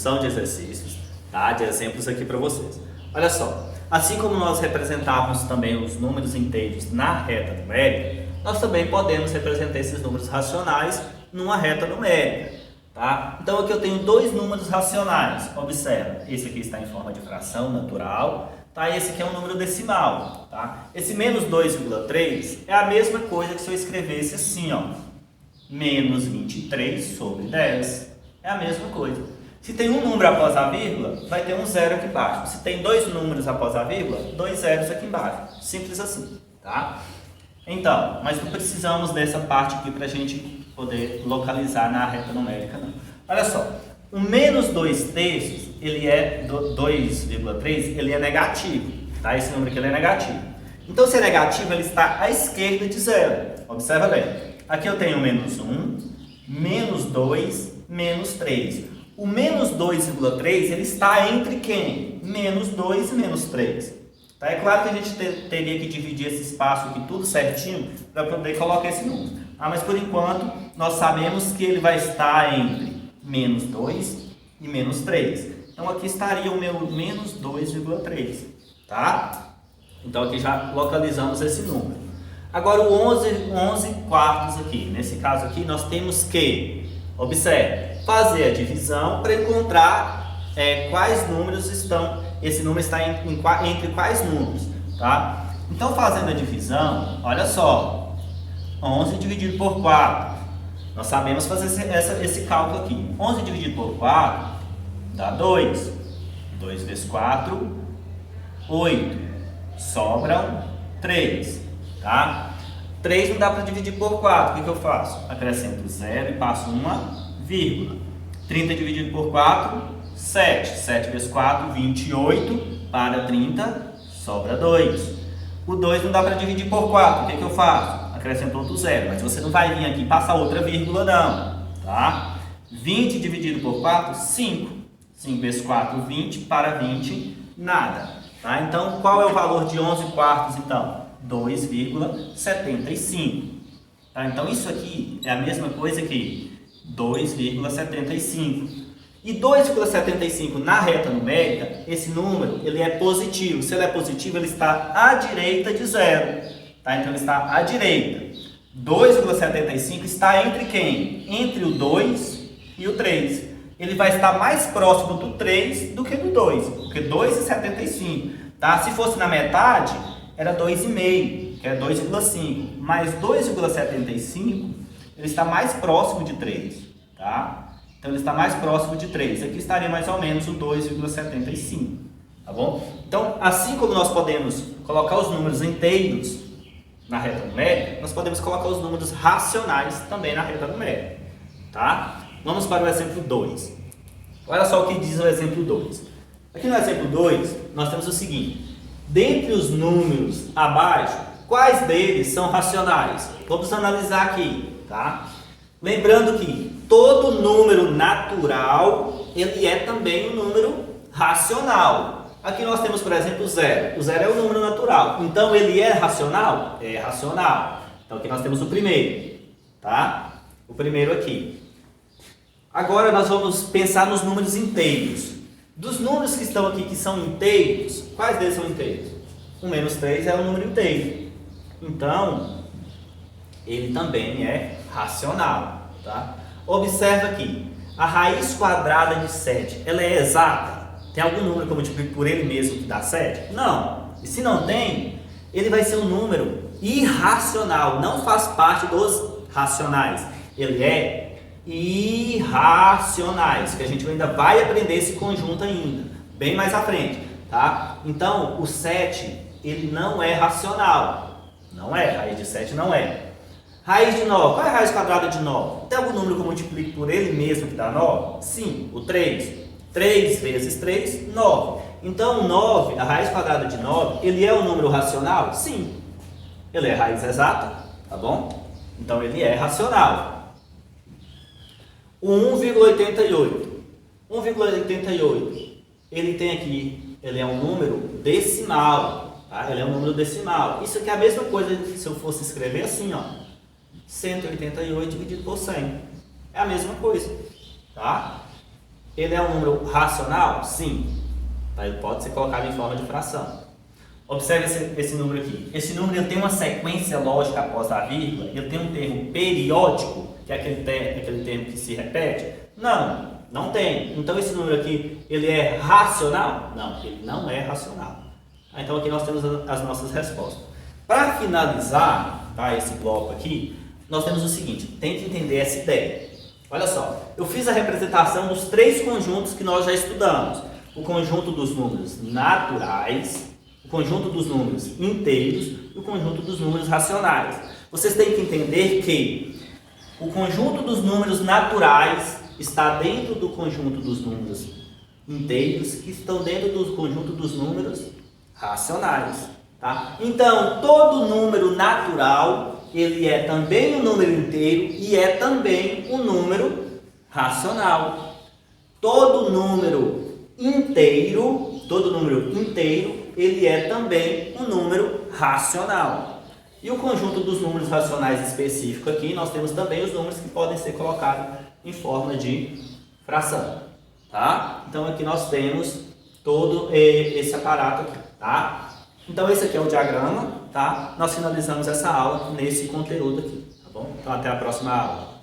solução de exercícios, tá? De exemplos aqui para vocês. Olha só, assim como nós representávamos também os números inteiros na reta numérica, nós também podemos representar esses números racionais numa reta numérica, tá? Então aqui eu tenho dois números racionais, observa, esse aqui está em forma de fração natural, tá? Esse aqui é um número decimal, tá? Esse menos 2,3 é a mesma coisa que se eu escrevesse assim, ó, menos 23 sobre 10, é a mesma coisa. Se tem um número após a vírgula, vai ter um zero aqui embaixo. Se tem dois números após a vírgula, dois zeros aqui embaixo. Simples assim, tá? Então, mas não precisamos dessa parte aqui para a gente poder localizar na reta numérica, não. Olha só, o menos 2/3, ele é 2,3, ele é negativo, tá? Esse número aqui ele é negativo. Então, se é negativo, ele está à esquerda de zero. Observa bem. Aqui eu tenho menos 1, menos 2, menos 3. O menos 2,3, ele está entre quem? Menos 2 e menos 3. Tá? É claro que a gente teria que dividir esse espaço aqui tudo certinho para poder colocar esse número. Mas por enquanto, nós sabemos que ele vai estar entre menos 2 e menos 3. Então aqui estaria o meu menos 2,3. Tá? Então aqui já localizamos esse número. Agora o 11 quartos aqui. Nesse caso aqui, nós temos que, observe, fazer a divisão para encontrar quais números estão, esse número está entre quais números, tá? Então, fazendo a divisão, olha só, 11 dividido por 4, nós sabemos fazer esse cálculo aqui. 11 dividido por 4 dá 2, 2 vezes 4, 8, sobram 3, tá? 3 não dá para dividir por 4, o que eu faço? Acrescento 0 e passo uma vírgula. 30 dividido por 4, 7. 7 vezes 4, 28. Para 30, sobra 2. O 2 não dá para dividir por 4. O que eu faço? Acrescento outro 0. Mas você não vai vir aqui e passar outra vírgula, não. Tá? 20 dividido por 4, 5. 5 vezes 4, 20. Para 20, nada. Tá? Então, qual é o valor de 11 quartos, então? 2,75. Tá? Então, isso aqui é a mesma coisa que 2,75. E 2,75 na reta numérica, esse número ele é positivo. Se ele é positivo, ele está à direita de zero. Tá? Então ele está à direita. 2,75 está entre quem? Entre o 2 e o 3. Ele vai estar mais próximo do 3 do que do 2, porque 2,75. Tá? Se fosse na metade, era 2,5, que é 2,5. Mas 2,75, ele está mais próximo de 3. Tá? Então ele está mais próximo de 3. Aqui estaria mais ou menos o 2,75. Tá bom? Então, assim como nós podemos colocar os números inteiros na reta numérica, nós podemos colocar os números racionais também na reta numérica. Tá? Vamos para o exemplo 2. Olha só o que diz o exemplo 2. Aqui no exemplo 2, nós temos o seguinte. Dentre os números abaixo, quais deles são racionais? Vamos analisar aqui. Tá? Lembrando que todo número natural, ele é também um número racional. Aqui nós temos, por exemplo, o zero. O zero é um número natural. Então, ele é racional? É racional. Então, aqui nós temos o primeiro. Tá? O primeiro aqui. Agora, nós vamos pensar nos números inteiros. Dos números que estão aqui, que são inteiros, quais deles são inteiros? O menos 3 é um número inteiro. Então, ele também é racional. Tá? Observa aqui, a raiz quadrada de 7, ela é exata? Tem algum número que eu multiplico por ele mesmo que dá 7? Não. E se não tem, ele vai ser um número irracional, não faz parte dos racionais. Ele é irracionais, que a gente ainda vai aprender esse conjunto ainda, bem mais à frente. Tá? Então, o 7, ele não é racional. Não é, a raiz de 7 não é. Raiz de 9. Qual é a raiz quadrada de 9? Tem algum número que eu multiplique por ele mesmo que dá 9? Sim, o 3. 3 vezes 3, 9. Então, o 9, a raiz quadrada de 9, ele é um número racional? Sim. Ele é raiz exata, tá bom? Então, ele é racional. O 1,88. 1,88, ele tem aqui, ele é um número decimal. Tá? Ele é um número decimal. Isso aqui é a mesma coisa se eu fosse escrever assim, ó. 188 dividido por 100. É a mesma coisa, tá? ele é um número racional? Sim. Ele pode ser colocado em forma de fração. Observe esse número aqui. Esse número ele tem uma sequência lógica após a vírgula, ele tem um termo periódico, que é aquele termo que se repete? Não, não tem. Então esse número aqui, ele é racional? Não, ele não é racional. Então aqui nós temos as nossas respostas. Para finalizar, tá, esse bloco aqui, nós temos o seguinte, tente entender essa ideia. Olha só, eu fiz a representação dos três conjuntos que nós já estudamos. O conjunto dos números naturais, o conjunto dos números inteiros e o conjunto dos números racionais. Vocês têm que entender que o conjunto dos números naturais está dentro do conjunto dos números inteiros, que estão dentro do conjunto dos números racionais. Tá? Então, todo número natural, ele é também um número inteiro e é também um número racional. Todo número inteiro, ele é também um número racional. E o conjunto dos números racionais específico aqui, nós temos também os números que podem ser colocados em forma de fração. Tá? Então aqui nós temos todo esse aparato aqui. Tá? Então esse aqui é o diagrama. Tá? Nós finalizamos essa aula nesse conteúdo aqui. Tá bom? Então até a próxima aula.